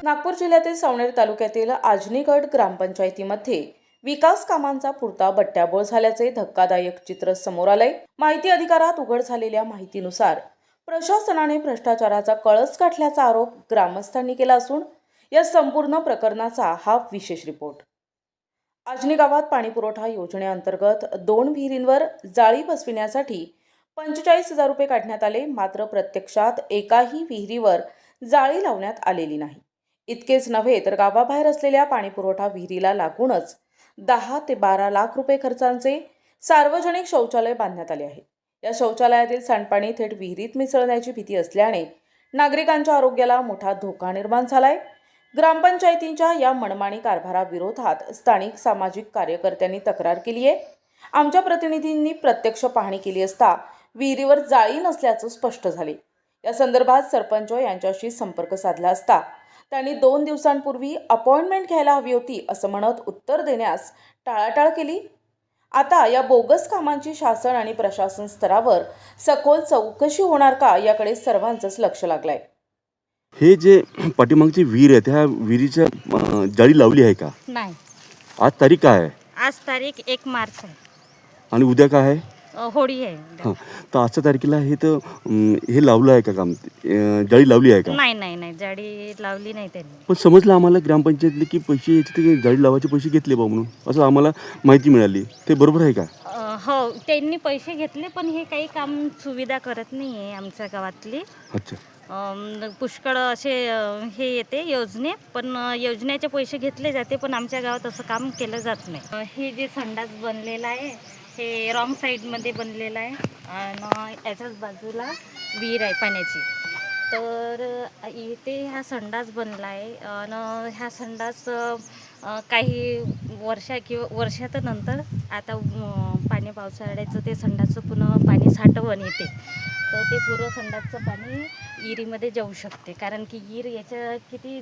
नागपूर जिल्ह्यातील सावनेर तालुक्यातील आजनीगड ग्रामपंचायतीमध्ये विकास कामांचा पुरता बट्ट्याबोळ झाल्याचे धक्कादायक चित्र समोर आलंय। माहिती अधिकारात उघड झालेल्या माहितीनुसार प्रशासनाने भ्रष्टाचाराचा कळस गाठल्याचा आरोप ग्रामस्थांनी केला असून या संपूर्ण प्रकरणाचा हा विशेष रिपोर्ट। आजनी गावात पाणीपुरवठा योजनेअंतर्गत 2 विहिरींवर जाळी बसविण्यासाठी 45,000 रुपये काढण्यात आले, मात्र प्रत्यक्षात एकाही विहिरीवर जाळी लावण्यात आलेली नाही। इतकेच नव्हे तर गावाबाहेर असलेल्या पाणीपुरवठा विहिरीला लागूनच 10 ते 12 लाख रुपये खर्चांचे सार्वजनिक शौचालय बांधण्यात आले आहे। या शौचालयातील सांडपाणी थेट विहिरीत मिसळण्याची भीती असल्याने नागरिकांच्या आरोग्याला मोठा धोका निर्माण झालाय। ग्रामपंचायतींच्या या मनमानी कारभाराविरोधात स्थानिक सामाजिक कार्यकर्त्यांनी तक्रार केली आहे। आमच्या प्रतिनिधींनी प्रत्यक्ष पाहणी केली असता विहिरीवर जाळी नसल्याचं स्पष्ट झाले। या संदर्भात सरपंच यांच्याशी संपर्क साधला असता त्यांनी 2 दिवसांपूर्वी अपॉइंटमेंट घ्यायला हवी होती असं म्हणत उत्तर देण्यास टाळाटाळ केली। आता या बोगस कामांची शासन आणि प्रशासन स्तरावर सखोल चौकशी होणार का याकडे सर्वांचंच लक्ष लागलंय। हे जे पाठीमागची विहीर आहे त्या विहिरीच्या जाळी लावली आहे का? नाही। आज तारीख काय आहे? आज तारीख 1 मार्च आहे आणि उद्या काय आहे? होळी आहे। हां, तर आजच्या तारखेला हे तर हे लावलं आहे का काम? जाळी लावली आहे का? नाही नाही नाही, जाळी लावली नाही त्यांनी। पण समजलं आम्हाला ग्रामपंचायतले की पैसे याचे ते जाळी लावायचे पैसे घेतले बा म्हणून असं आम्हाला माहिती मिळाली, ते बरोबर आहे का? हो, त्यांनी पैसे घेतले पण हे काही काम सुविधा करत नाही आहे आमच्या गावातली। अच्छा, पुष्कळ असे हे येते योजने, पण योजनेचे पैसे घेतले जाते पण आमच्या गावात असं काम केलं जात नाही। हे जे संडास बनलेला आहे हे रॉंग साईडमध्ये बनलेलं आहे आणि याच्याच बाजूला विहीर आहे पाण्याची। तर इथे हा संडास बनला आहे आणि ह्या संडास काही वर्षानंतर आता पाणी पावसाळ्याचं ते संडासचं पुन्हा पाणी साठवण येते, तर ते पूर्व संडासचं पाणी विहिरीमध्ये जाऊ शकते, कारण की विहीर याच्या किती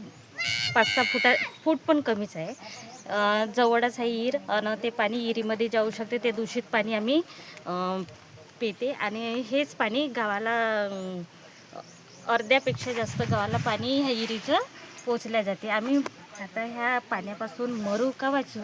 5-6 फूट पण कमीच आहे, जवळच आहे विहीर आणि ते पाणी विहिरीमध्ये जाऊ शकते। ते दूषित पाणी आम्ही पिते आणि हेच पाणी गावाला अर्ध्यापेक्षा जास्त गावाला पाणी ह्या विहिरीचं पोचल्या जाते। आम्ही आता ह्या पाण्यापासून मरू का वाचू?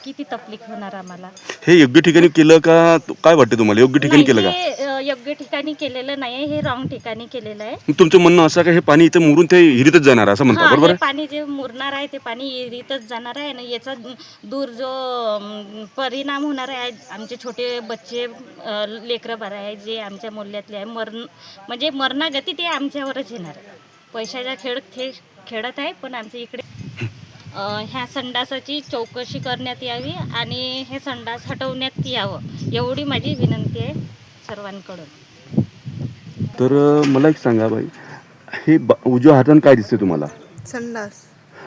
किती तकलीफ होणार आम्हाला। हे योग्य ठिकाणी केलं का? काय वाटतं तुम्हाला, योग्य ठिकाणी केलं का? हे योग्य ठिकाणी केलेलं नाही, हे रॉंग ठिकाणी केलेलं आहे। तुमचं म्हणणं असं का हे पाणी इथं मुरून ते विहिरीतच जाणार असं म्हणता, बरोबर आहे? पाणी जे मुरणार आहे ते पाणी विहिरीतच जाणार आहे आणि याचा दूर जो परिणाम होणार आहे, आमचे छोटे बच्चे लेकरं बाळ आहे जे आमच्या मूल्यातले आहे, म्हणजे मरणागती ते आमच्यावरच येणार। पैशाचा खेळ खेळत आहे, पण आमच्या इकडे ह्या संडासाची चौकशी करण्यात यावी आणि हे संडास हटवण्यात यावं, एवढी माझी विनंती आहे सर्वांकडून। तर मला एक सांगा बाई, हे उजव्या हातानं काय दिसते तुम्हाला? संडास।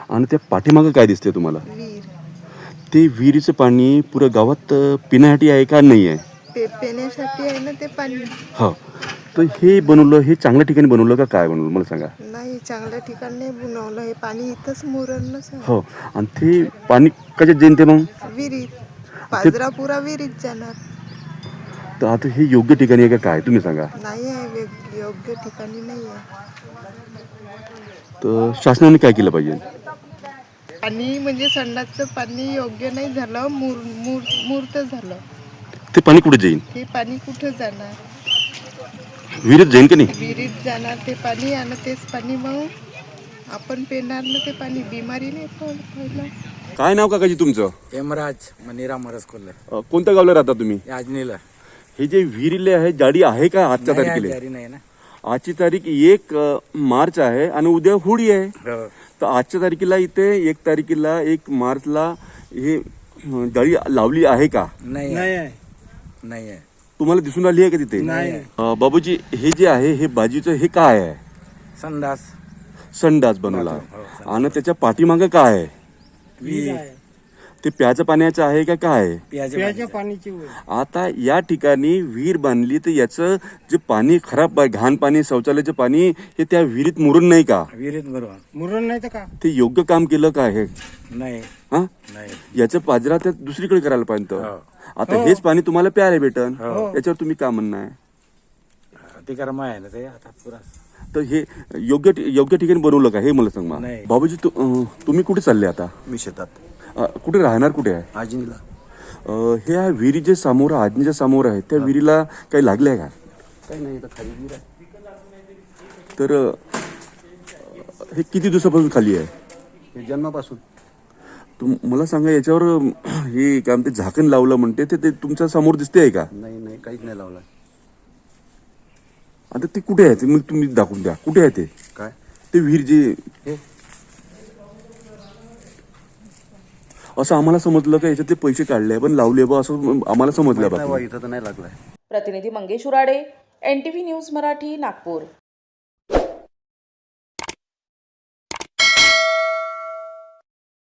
आणि त्या पाठीमागं काय दिसते तुम्हाला? विहीर। ते विहिरीचं पाणी पुरं गावात पिण्यासाठी आहे का नाही आहे? पिण्यासाठी आहे ना ते पाणी। हो, तर हे बनवलं, हे चांगल्या ठिकाणी बनवलं का काय बनवलं मला सांगा? नाही, चांगल्या ठिकाणी नाही बनवलं, हे पाणी इथंच मुरण नसेल। हो, आणि ते पाणी कशात जाईन ते मग? विहिरीत, पाजरा पुरा विहिरीत जाणार। तर आता हे योग्य ठिकाणी आहे का काय तुम्ही सांगा? नाही आहे, योग्य ठिकाणी नाही आहे। तर शासनाने काय केलं पाहिजे? पाणी म्हणजे संडासचं पाणी योग्य नाही झालं, मूर्त झालं। ते पाणी कुठे जाईन? हे पाणी कुठं जाणार? विहिरीत जाईन का नाही? विहिरीत जाणार ते पाणी आणि तेच पाणी मग आपण पिणार ना ते पाणी, बिमारी नाही पहिलं। काय नाव काकाजी तुमचं? हेमराज मनीराम मरसकोल्ले। कोणत्या गावला राहता तुम्ही? आजनीला। हे जे विहिरीले आहे जाडी आहे का आजच्या तारखेला? जारी नाही ना। आजची तारीख 1 मार्च आहे आणि उद्या होळी आहे, हो। तर आजच्या तारखेला इथे 1 तारखेला 1 मार्चला हे जाळी लावली आहे का? नाही आहे, नाही आहे। तुम्हाला दिसून आली आहे का तिथे? नाही। बाबूजी, हे जे आहे हे बाजूचं हे काय आहे? संडास। संडास बनवला आहे आणि त्याच्या पाठीमागं काय आहे? विहीर। ते प्याचं पाण्याचं आहे का काय आहे? प्याच्या पाण्याची। आता या ठिकाणी विहीर बांधली तर याचं जे पाणी खराब आहे, घाण पाणी, शौचालयाचं पाणी, हे त्या विहिरीत मुरून नाही का? विहिरीत मुरून नाही तर का? ते योग्य काम केलं का हे? नाही। हा, नाही। याचं पाजरा तर दुसरीकडे करायला पाहिजे। आता हेच पाणी तुम्हाला प्यायला भेटन, याच्यावर तुम्ही काय म्हणणं आहे? ते कर्म आहे ना ते आता पुरा। तर हे योग्य ठिकाणी बनवलं का हे मला सांग मला. नाही. बाबूजी तुम्ही कुठे चालले आता? मी शेतात कुठे राहणार कुठे आहे? आजीनीला हे विहिरी जे समोर आजनीच्या समोर आहे त्या विहिरीला काही लागले आहे का? काही नाही, तर खाली विहीर आहे. तर हे किती दिवसापासून खाली आहे? हे जन्मापासून. मला सांगा याच्यावर हे काय म्हणते झाकण लावलं म्हणते ते तुमच्या समोर दिसते आहे का? नाही काहीच नाही लावलं. आता ते कुठे आहे? ते मग तुम्ही दाखवून द्या कुठे आहे ते. काय ते विहीर जे हे असं आम्हाला समजलं का याच्यातले पैसे काढले पण लावले बा असं आम्हाला समजलं नाही बा, बाकी. इथं तर नाही लागलाय. प्रतिनिधी मंगेश उराडे, NTV न्यूज मराठी, नागपूर.